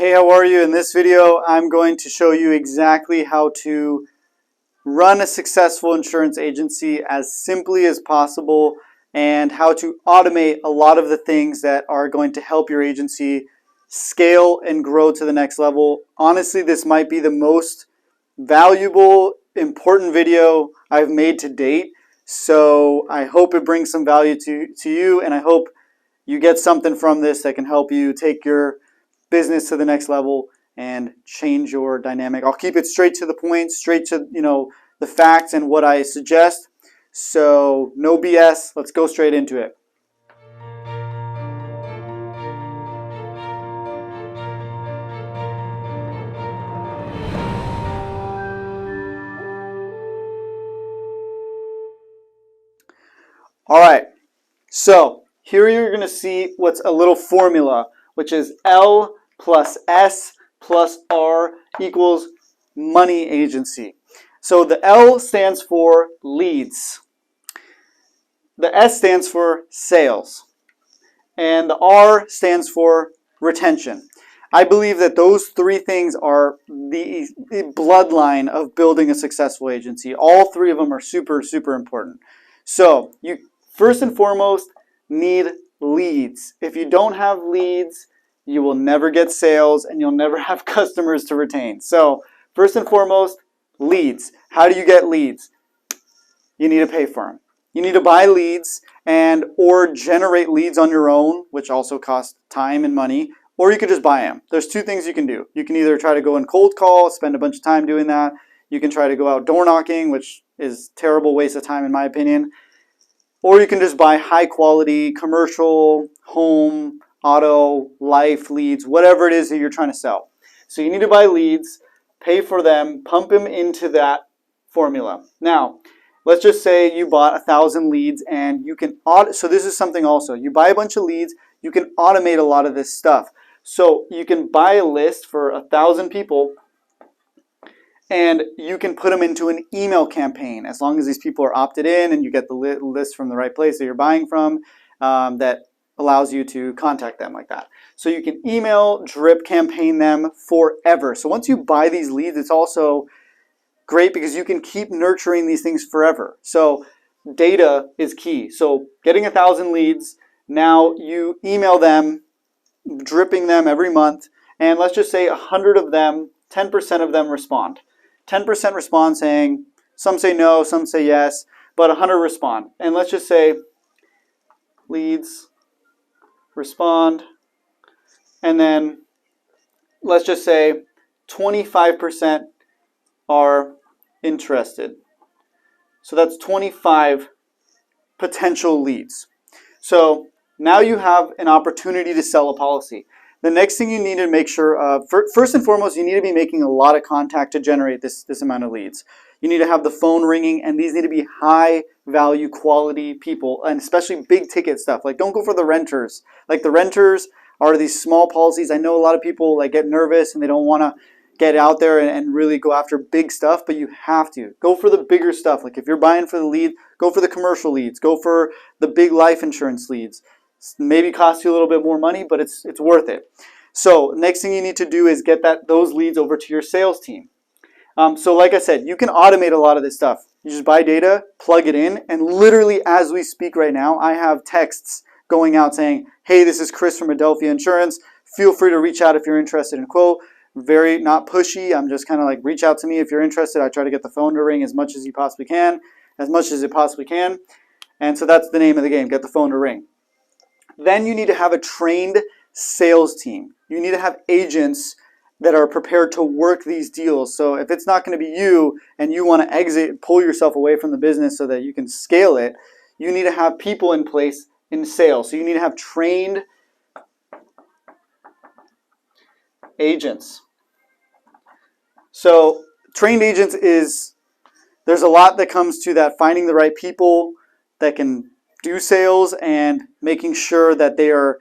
Hey, how are you? In this video, I'm going to show you exactly how to run a successful insurance agency as simply as possible and how to automate a lot of the things that are going to help your agency scale and grow to the next level. Honestly, this might be the most valuable, important video I've made to date. So I hope it brings some value to you, and I hope you get something from this that can help you take your business to the next level and change your dynamic. I'll keep it straight to the point, straight to the facts and what I suggest. So no BS. Let's go straight into it. All right. So here you're going to see what's a little formula, which is L plus S plus R equals money agency. So the L stands for leads. The S stands for sales. And the R stands for retention. I believe that those three things are the bloodline of building a successful agency. All three of them are super, super important. So you first and foremost need leads. If you don't have leads, you will never get sales and you'll never have customers to retain. So first and foremost, leads. How do you get leads? You need to pay for them. You need to buy leads and or generate leads on your own, which also costs time and money, or you could just buy them. There's two things you can do. You can either try to go and cold call, spend a bunch of time doing that. You can try to go out door knocking, which is a terrible waste of time in my opinion. Or you can just buy high quality commercial, home, auto, life leads, whatever it is that you're trying to sell. So you need to buy leads, pay for them, pump them into that formula. Now, let's just say you bought 1,000 leads and you can, so this is something also, you buy a bunch of leads, you can automate a lot of this stuff. So you can buy a list for 1,000 people and you can put them into an email campaign as long as these people are opted in and you get the list from the right place that you're buying from that allows you to contact them like that. So you can email, drip campaign them forever. So once you buy these leads, it's also great because you can keep nurturing these things forever. So data is key. So getting 1,000 leads, now you email them, dripping them every month, and let's just say 100 of them, 10% of them respond. 10% respond saying, some say no, some say yes, but 100 respond. And let's just say leads respond, and then let's just say 25% are interested. So that's 25 potential leads. So now you have an opportunity to sell a policy. The next thing you need to make sure of, first and foremost, you need to be making a lot of contact to generate this amount of leads. You need to have the phone ringing, and these need to be high value quality people, and especially big ticket stuff. Like don't go for the renters. Like the renters are these small policies. I know a lot of people like get nervous and they don't want to get out there and really go after big stuff, but you have to. Go for the bigger stuff. Like if you're buying for the lead, go for the commercial leads. Go for the big life insurance leads. Maybe cost you a little bit more money, but it's worth it. So next thing you need to do is get those leads over to your sales team. So like I said, you can automate a lot of this stuff. You just buy data, plug it in, and literally as we speak right now, I have texts going out saying, hey, this is Chris from Adelphia Insurance. Feel free to reach out if you're interested in a quote. Very not pushy. I'm just kind of like, reach out to me if you're interested. I try to get the phone to ring as much as you possibly can, as much as it possibly can. And so that's the name of the game, get the phone to ring. Then you need to have a trained sales team. You need to have agents that are prepared to work these deals. So if it's not going to be you and you want to exit, pull yourself away from the business so that you can scale it, you need to have people in place in sales. So you need to have trained agents. So trained agents there's a lot that comes to that, finding the right people that can do sales and making sure that they are,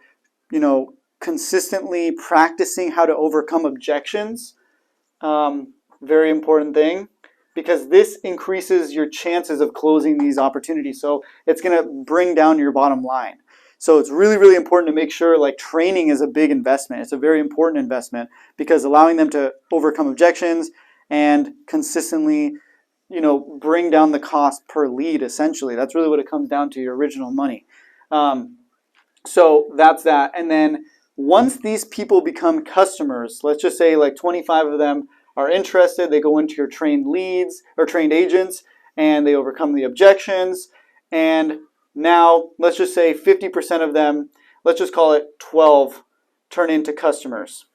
consistently practicing how to overcome objections. Very important thing, because this increases your chances of closing these opportunities. So it's going to bring down your bottom line. So it's really, really important to make sure like training is a big investment. It's a very important investment because allowing them to overcome objections and consistently, bring down the cost per lead, essentially. That's really what it comes down to, your original money. So that's that. And then once these people become customers, let's just say like 25 of them are interested, they go into your trained leads or trained agents and they overcome the objections. And now let's just say 50% of them, let's just call it 12, turn into customers.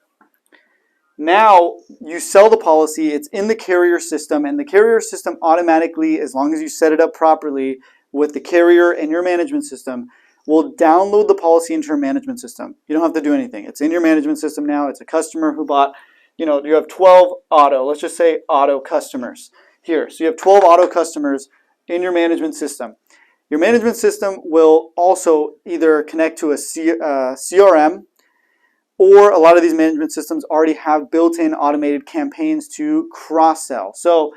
Now you sell the policy, it's in the carrier system, and the carrier system automatically, as long as you set it up properly with the carrier and your management system, will download the policy into your management system. You don't have to do anything. It's in your management system now. It's a customer who bought, you have 12 auto, let's just say auto customers here. So you have 12 auto customers in your management system. Your management system will also either connect to a CRM, or a lot of these management systems already have built-in automated campaigns to cross-sell. So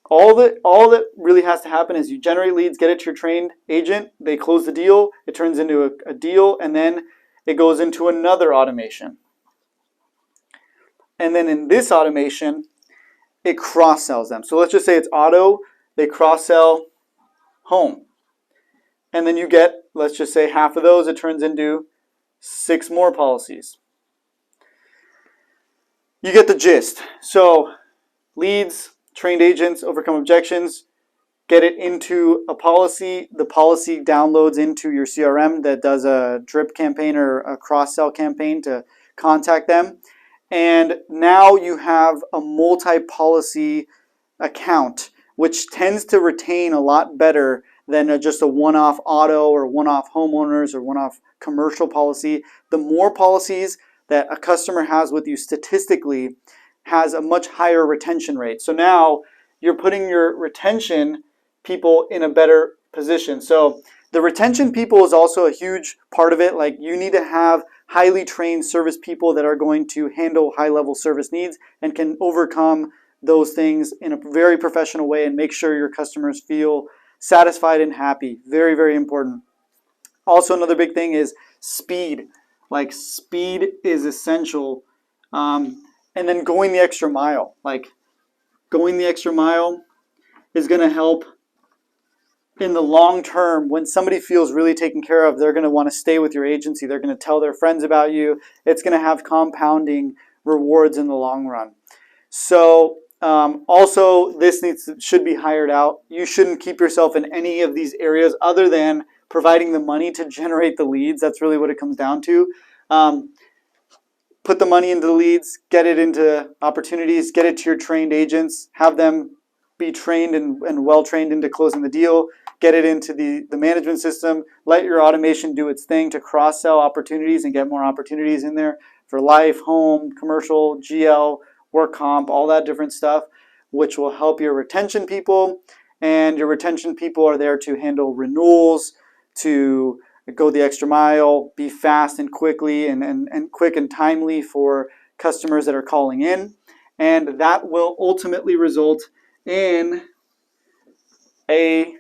all that really has to happen is you generate leads, get it to your trained agent, they close the deal, it turns into a deal, and then it goes into another automation. And then in this automation, it cross-sells them. So let's just say it's auto, they cross-sell home. And then you get, let's just say half of those, it turns into 6 more policies. You get the gist. So leads, trained agents, overcome objections, get it into a policy. The policy downloads into your CRM that does a drip campaign or a cross-sell campaign to contact them. And now you have a multi-policy account, which tends to retain a lot better than just a one-off auto or one-off homeowners or one-off commercial policy. The more policies that a customer has with you statistically has a much higher retention rate. So now you're putting your retention people in a better position. So the retention people is also a huge part of it. Like, you need to have highly trained service people that are going to handle high-level service needs and can overcome those things in a very professional way and make sure your customers feel satisfied and happy. Very, very important. Also, another big thing is speed. Like, speed is essential. And then going the extra mile. Like, going the extra mile is going to help in the long term. When somebody feels really taken care of, they're going to want to stay with your agency. They're going to tell their friends about you. It's going to have compounding rewards in the long run. So also, this should be hired out. You shouldn't keep yourself in any of these areas other than providing the money to generate the leads. That's really what it comes down to. Put the money into the leads, get it into opportunities, get it to your trained agents, have them be trained and well-trained into closing the deal, get it into the management system, let your automation do its thing to cross-sell opportunities and get more opportunities in there for life, home, commercial, GL, work comp, all that different stuff, which will help your retention people. And your retention people are there to handle renewals, to go the extra mile, be fast and quickly and quick and timely for customers that are calling in. And that will ultimately result in a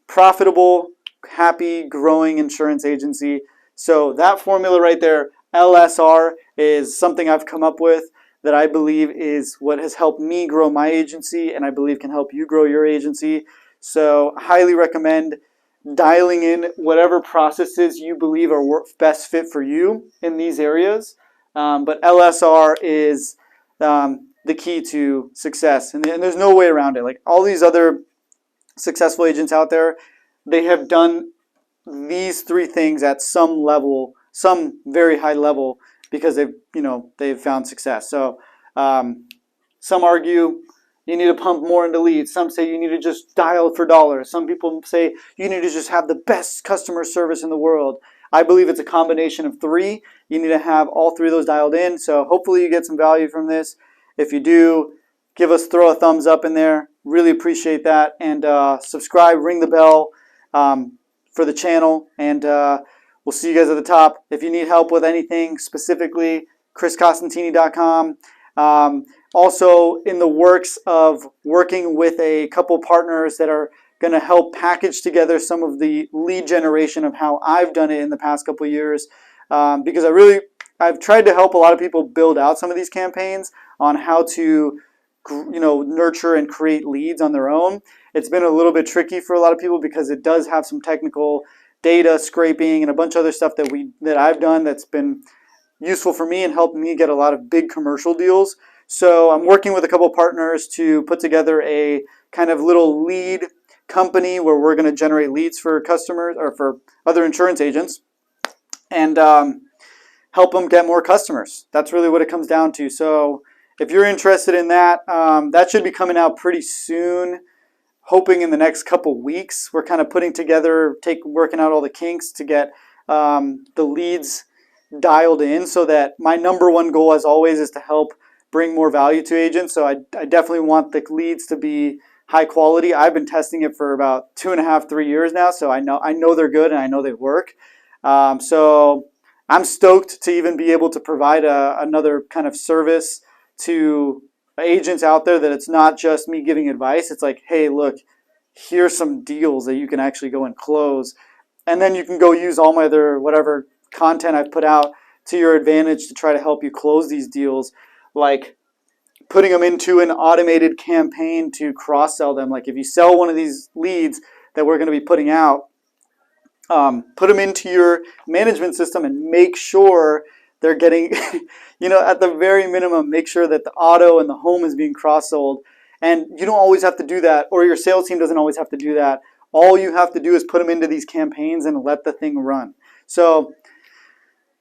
profitable, happy, growing insurance agency. So that formula right there, LSR, is something I've come up with that I believe is what has helped me grow my agency, and I believe can help you grow your agency. So highly recommend dialing in whatever processes you believe are best fit for you in these areas. But LSR is the key to success, and there's no way around it. Like, all these other successful agents out there, they have done these 3 things at some level, some very high level, because they've found success. So some argue you need to pump more into leads. Some say you need to just dial for dollars. Some people say you need to just have the best customer service in the world. I believe it's a combination of 3. You need to have all 3 of those dialed in. So hopefully you get some value from this. If you do, throw a thumbs up in there. Really appreciate that. And subscribe, ring the bell for the channel. And we'll see you guys at the top. If you need help with anything specifically, chriscostantini.com. Also in the works of working with a couple partners that are going to help package together some of the lead generation of how I've done it in the past couple of years, because I've tried to help a lot of people build out some of these campaigns on how to nurture and create leads on their own. It's been a little bit tricky for a lot of people because it does have some technical data scraping and a bunch of other stuff that I've done that's been useful for me and helped me get a lot of big commercial deals. So I'm working with a couple partners to put together a kind of little lead company where we're going to generate leads for customers or for other insurance agents and help them get more customers. That's really what it comes down to. So if you're interested in that, that should be coming out pretty soon, hoping in the next couple weeks. We're kind of putting together, working out all the kinks to get the leads dialed in, so that my number one goal as always is to help bring more value to agents. So I definitely want the leads to be high quality. I've been testing it for about 2.5, 3 years now, so I know they're good and I know they work. So I'm stoked to even be able to provide another kind of service to agents out there, that it's not just me giving advice. It's like, hey, look, here's some deals that you can actually go and close. And then you can go use all my other whatever content I've put out to your advantage to try to help you close these deals, like putting them into an automated campaign to cross-sell them. Like if you sell one of these leads that we're going to be putting out, put them into your management system and make sure they're getting, at the very minimum, make sure that the auto and the home is being cross-sold. And you don't always have to do that, or your sales team doesn't always have to do that. All you have to do is put them into these campaigns and let the thing run. So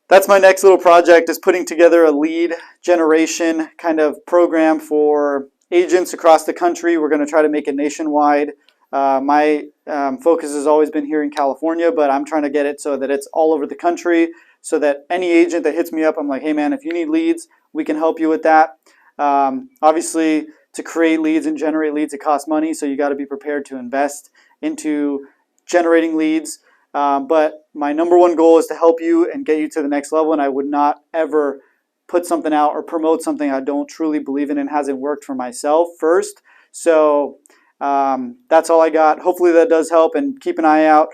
that's my next little project, is putting together a lead generation kind of program for agents across the country. We're going to try to make it nationwide. My focus has always been here in California, but I'm trying to get it so that it's all over the country, so that any agent that hits me up, I'm like, hey man, if you need leads, we can help you with that. Obviously, to create leads and generate leads, it costs money, so you got to be prepared to invest into generating leads. But my number one goal is to help you and get you to the next level, and I would not ever put something out or promote something I don't truly believe in and hasn't worked for myself first. So that's all I got. Hopefully that does help, and keep an eye out.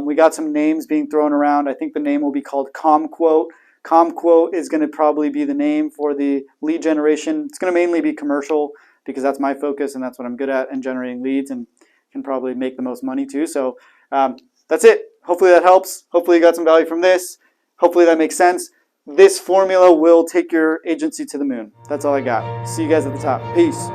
We got some names being thrown around. I think the name will be called ComQuote. ComQuote is going to probably be the name for the lead generation. It's going to mainly be commercial because that's my focus and that's what I'm good at, and generating leads, and can probably make the most money too. So that's it. Hopefully that helps. Hopefully you got some value from this. Hopefully that makes sense. This formula will take your agency to the moon. That's all I got. See you guys at the top. Peace.